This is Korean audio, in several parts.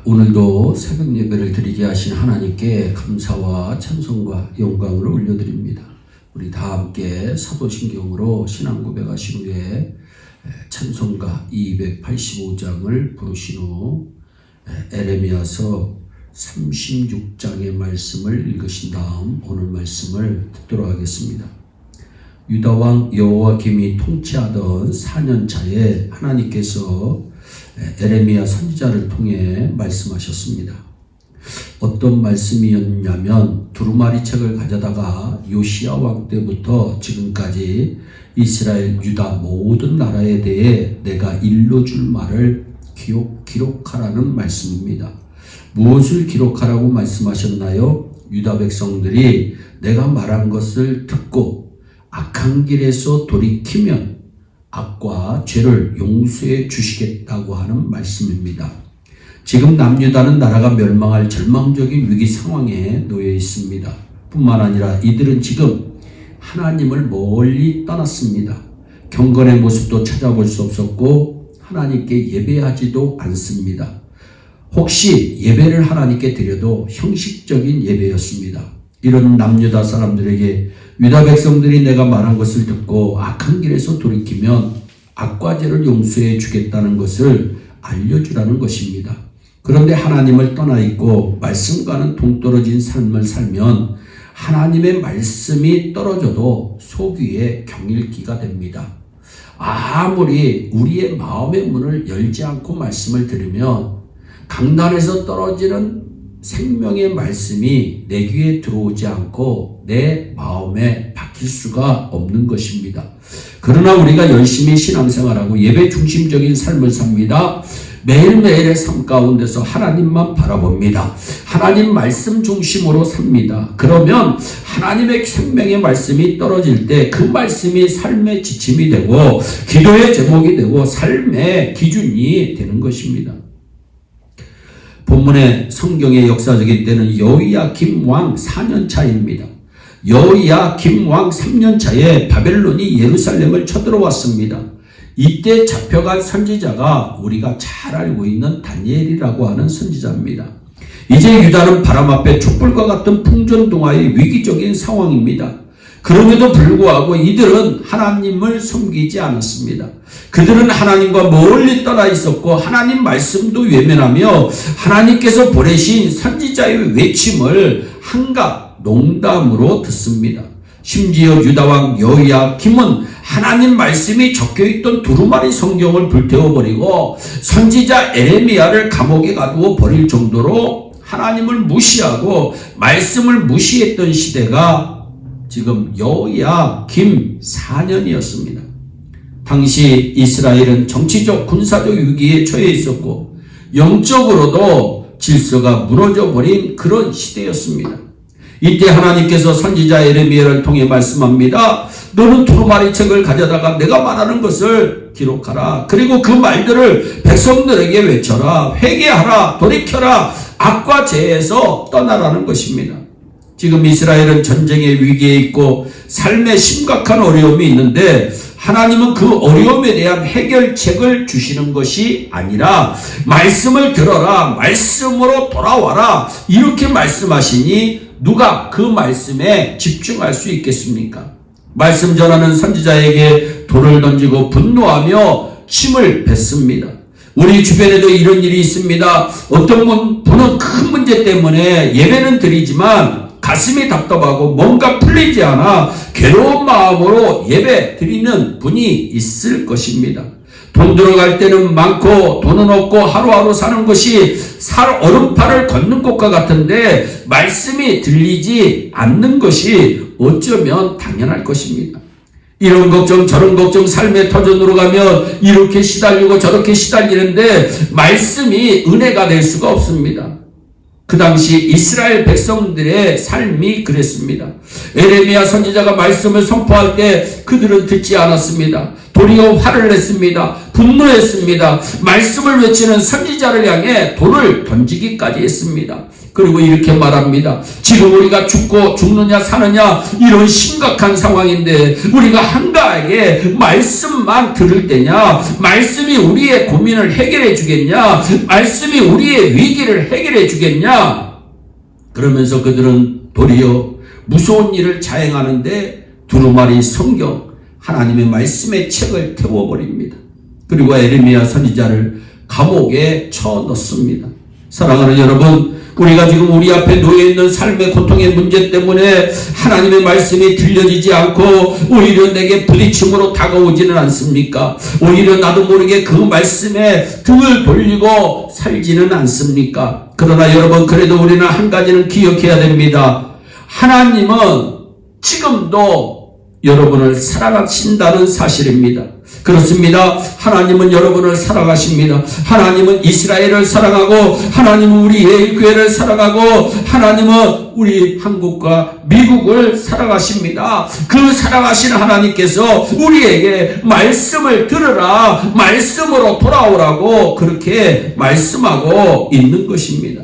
오늘도 새벽 예배를 드리게 하신 하나님께 감사와 찬송과 영광을 올려드립니다. 우리 다 함께 사도신경으로 신앙 고백하신 후에 찬송가 285장을 부르신 후 에레미야서 36장의 말씀을 읽으신 다음 오늘 말씀을 듣도록 하겠습니다. 유다왕 여호야김이 통치하던 4년 차에 하나님께서 에레미야 선지자를 통해 말씀하셨습니다. 어떤 말씀이었냐면 두루마리 책을 가져다가 요시야 왕 때부터 지금까지 이스라엘 유다 모든 나라에 대해 내가 일러줄 말을 기록하라는 말씀입니다. 무엇을 기록하라고 말씀하셨나요? 유다 백성들이 내가 말한 것을 듣고 악한 길에서 돌이키면 악과 죄를 용서해 주시겠다고 하는 말씀입니다. 지금 남유다는 나라가 멸망할 절망적인 위기 상황에 놓여 있습니다. 뿐만 아니라 이들은 지금 하나님을 멀리 떠났습니다. 경건의 모습도 찾아볼 수 없었고 하나님께 예배하지도 않습니다. 혹시 예배를 하나님께 드려도 형식적인 예배였습니다. 이런 남유다 사람들에게 유다 백성들이 내가 말한 것을 듣고 악한 길에서 돌이키면 악과 죄를 용서해 주겠다는 것을 알려주라는 것입니다. 그런데 하나님을 떠나 있고 말씀과는 동떨어진 삶을 살면 하나님의 말씀이 떨어져도 속 위에 경일기가 됩니다. 아무리 우리의 마음의 문을 열지 않고 말씀을 들으면 강단에서 떨어지는 생명의 말씀이 내 귀에 들어오지 않고 내 마음에 박힐 수가 없는 것입니다. 그러나 우리가 열심히 신앙생활하고 예배 중심적인 삶을 삽니다. 매일매일의 삶 가운데서 하나님만 바라봅니다. 하나님 말씀 중심으로 삽니다. 그러면 하나님의 생명의 말씀이 떨어질 때 그 말씀이 삶의 지침이 되고 기도의 제목이 되고 삶의 기준이 되는 것입니다. 본문의 성경의 역사적인 때는 여호야김 왕 4년 차입니다. 여호야김 왕 3년 차에 바벨론이 예루살렘을 쳐들어왔습니다. 이때 잡혀간 선지자가 우리가 잘 알고 있는 다니엘이라고 하는 선지자입니다. 이제 유다는 바람 앞에 촛불과 같은 풍전등화의 위기적인 상황입니다. 그럼에도 불구하고 이들은 하나님을 섬기지 않았습니다. 그들은 하나님과 멀리 떠나 있었고 하나님 말씀도 외면하며 하나님께서 보내신 선지자의 외침을 한갓 농담으로 듣습니다. 심지어 유다왕 여호야김은 하나님 말씀이 적혀있던 두루마리 성경을 불태워버리고 선지자 에레미야를 감옥에 가두어 버릴 정도로 하나님을 무시하고 말씀을 무시했던 시대가 지금 여호야김 4년이었습니다. 당시 이스라엘은 정치적 군사적 위기에 처해 있었고 영적으로도 질서가 무너져 버린 그런 시대였습니다. 이때 하나님께서 선지자 에레미야를 통해 말씀합니다. 너는 두루마리 책을 가져다가 내가 말하는 것을 기록하라. 그리고 그 말들을 백성들에게 외쳐라. 회개하라. 돌이켜라. 악과 죄에서 떠나라는 것입니다. 지금 이스라엘은 전쟁의 위기에 있고 삶에 심각한 어려움이 있는데 하나님은 그 어려움에 대한 해결책을 주시는 것이 아니라 말씀을 들어라. 말씀으로 돌아와라. 이렇게 말씀하시니 누가 그 말씀에 집중할 수 있겠습니까? 말씀 전하는 선지자에게 돌을 던지고 분노하며 침을 뱉습니다. 우리 주변에도 이런 일이 있습니다. 어떤 분은 큰 문제 때문에 예배는 드리지만 가슴이 답답하고 뭔가 풀리지 않아 괴로운 마음으로 예배 드리는 분이 있을 것입니다. 돈 들어갈 때는 많고 돈은 없고 하루하루 사는 것이 얼음판을 걷는 것과 같은데 말씀이 들리지 않는 것이 어쩌면 당연할 것입니다. 이런 걱정 저런 걱정 삶의 터전으로 가면 이렇게 시달리고 저렇게 시달리는데 말씀이 은혜가 될 수가 없습니다. 그 당시 이스라엘 백성들의 삶이 그랬습니다. 에레미야 선지자가 말씀을 선포할 때 그들은 듣지 않았습니다. 도리어 화를 냈습니다. 분노했습니다. 말씀을 외치는 선지자를 향해 돌을 던지기까지 했습니다. 그리고 이렇게 말합니다. 지금 우리가 죽느냐 사느냐 이런 심각한 상황인데 우리가 한가하게 말씀만 들을 때냐? 말씀이 우리의 고민을 해결해 주겠냐? 말씀이 우리의 위기를 해결해 주겠냐? 그러면서 그들은 도리어 무서운 일을 자행하는데 두루마리 성경, 하나님의 말씀의 책을 태워버립니다. 그리고 에레미야 선지자를 감옥에 쳐넣습니다. 사랑하는 여러분, 우리가 지금 우리 앞에 놓여있는 삶의 고통의 문제 때문에 하나님의 말씀이 들려지지 않고 오히려 내게 부딪힘으로 다가오지는 않습니까? 오히려 나도 모르게 그 말씀에 등을 돌리고 살지는 않습니까? 그러나 여러분, 그래도 우리는 한 가지는 기억해야 됩니다. 하나님은 지금도 여러분을 사랑하신다는 사실입니다. 그렇습니다. 하나님은 여러분을 사랑하십니다. 하나님은 이스라엘을 사랑하고, 하나님은 우리 예일교회를 사랑하고, 하나님은 우리 한국과 미국을 사랑하십니다. 그 사랑하시는 하나님께서 우리에게 말씀을 들으라, 말씀으로 돌아오라고 그렇게 말씀하고 있는 것입니다.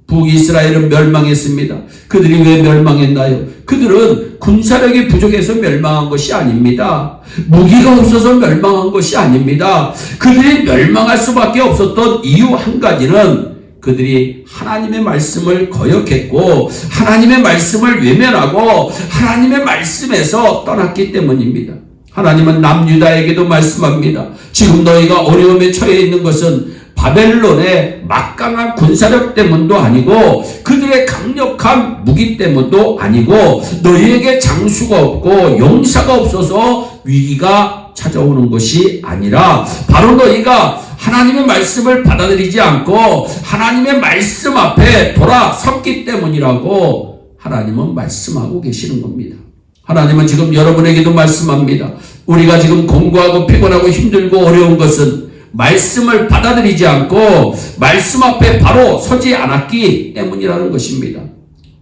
북이스라엘은 멸망했습니다. 그들이 왜 멸망했나요? 그들은 군사력이 부족해서 멸망한 것이 아닙니다. 무기가 없어서 멸망한 것이 아닙니다. 그들이 멸망할 수밖에 없었던 이유 한 가지는 그들이 하나님의 말씀을 거역했고 하나님의 말씀을 외면하고 하나님의 말씀에서 떠났기 때문입니다. 하나님은 남유다에게도 말씀합니다. 지금 너희가 어려움에 처해 있는 것은 바벨론의 막강한 군사력 때문도 아니고 그들의 강력한 무기 때문도 아니고 너희에게 장수가 없고 용사가 없어서 위기가 찾아오는 것이 아니라 바로 너희가 하나님의 말씀을 받아들이지 않고 하나님의 말씀 앞에 돌아섰기 때문이라고 하나님은 말씀하고 계시는 겁니다. 하나님은 지금 여러분에게도 말씀합니다. 우리가 지금 공고하고 피곤하고 힘들고 어려운 것은 말씀을 받아들이지 않고 말씀 앞에 바로 서지 않았기 때문이라는 것입니다.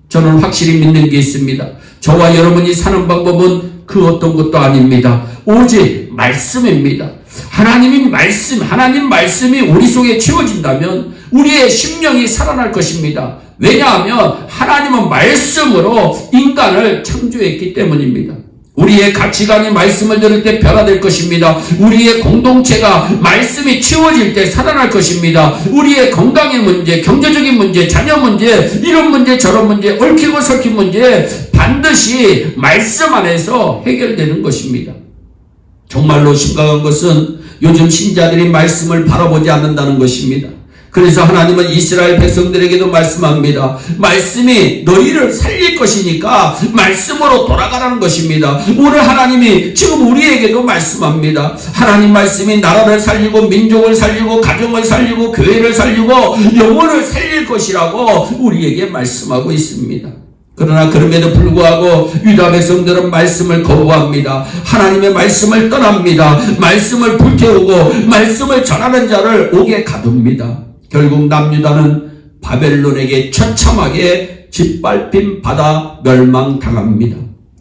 저는 확실히 믿는 게 있습니다. 저와 여러분이 사는 방법은 그 어떤 것도 아닙니다. 오직 말씀입니다. 하나님 말씀이 우리 속에 채워진다면 우리의 심령이 살아날 것입니다. 왜냐하면 하나님은 말씀으로 인간을 창조했기 때문입니다. 우리의 가치관이 말씀을 들을 때 변화될 것입니다. 우리의 공동체가 말씀이 치워질 때 살아날 것입니다. 우리의 건강의 문제, 경제적인 문제, 자녀 문제, 이런 문제, 저런 문제, 얽히고 설킨 문제 반드시 말씀 안에서 해결되는 것입니다. 정말로 심각한 것은 요즘 신자들이 말씀을 바라보지 않는다는 것입니다. 그래서 하나님은 이스라엘 백성들에게도 말씀합니다. 말씀이 너희를 살릴 것이니까 말씀으로 돌아가라는 것입니다. 오늘 하나님이 지금 우리에게도 말씀합니다. 하나님 말씀이 나라를 살리고 민족을 살리고 가정을 살리고 교회를 살리고 영혼을 살릴 것이라고 우리에게 말씀하고 있습니다. 그러나 그럼에도 불구하고 유다 백성들은 말씀을 거부합니다. 하나님의 말씀을 떠납니다. 말씀을 불태우고 말씀을 전하는 자를 옥에 가둡니다. 결국 남유다는 바벨론에게 처참하게 짓밟힘 받아 멸망당합니다.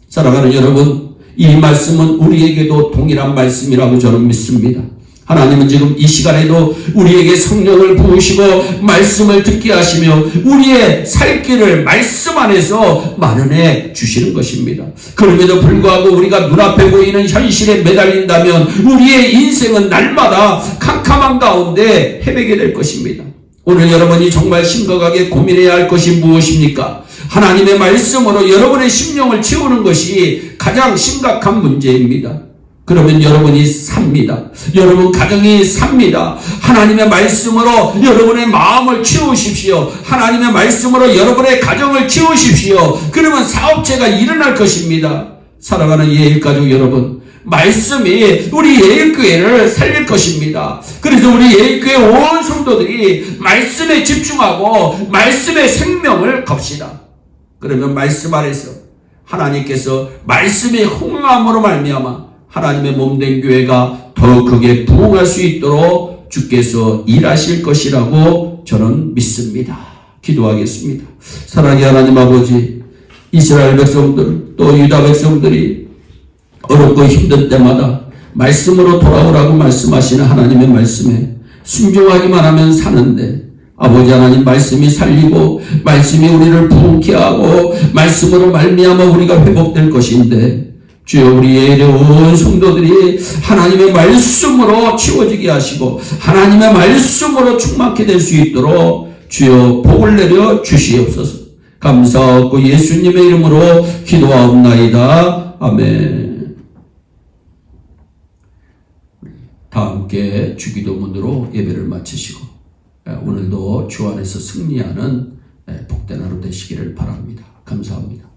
사랑하는 여러분, 이 말씀은 우리에게도 동일한 말씀이라고 저는 믿습니다. 하나님은 지금 이 시간에도 우리에게 성령을 부으시고 말씀을 듣게 하시며 우리의 살 길을 말씀 안에서 마련해 주시는 것입니다. 그럼에도 불구하고 우리가 눈앞에 보이는 현실에 매달린다면 우리의 인생은 날마다 캄캄한 가운데 헤매게 될 것입니다. 오늘 여러분이 정말 심각하게 고민해야 할 것이 무엇입니까? 하나님의 말씀으로 여러분의 심령을 채우는 것이 가장 심각한 문제입니다. 그러면 여러분이 삽니다. 여러분 가정이 삽니다. 하나님의 말씀으로 여러분의 마음을 치우십시오. 하나님의 말씀으로 여러분의 가정을 치우십시오. 그러면 사업체가 일어날 것입니다. 사랑하는 예일가족 여러분, 말씀이 우리 예일교회를 살릴 것입니다. 그래서 우리 예일교회 온 성도들이 말씀에 집중하고 말씀의 생명을 겁시다. 그러면 말씀 안에서 하나님께서 말씀의 흥함으로 말미암아 하나님의 몸된 교회가 더 크게 부흥할 수 있도록 주께서 일하실 것이라고 저는 믿습니다. 기도하겠습니다. 사랑의 하나님 아버지, 이스라엘 백성들 또 유다 백성들이 어렵고 힘든 때마다 말씀으로 돌아오라고 말씀하시는 하나님의 말씀에 순종하기만 하면 사는데 아버지 하나님, 말씀이 살리고 말씀이 우리를 부흥케 하고 말씀으로 말미암아 우리가 회복될 것인데, 주여, 우리의 온 성도들이 하나님의 말씀으로 치워지게 하시고 하나님의 말씀으로 충만케 될 수 있도록 주여 복을 내려 주시옵소서. 감사하고 예수님의 이름으로 기도하옵나이다. 아멘. 다 함께 주기도문으로 예배를 마치시고 오늘도 주 안에서 승리하는 복된 하루 되시기를 바랍니다. 감사합니다.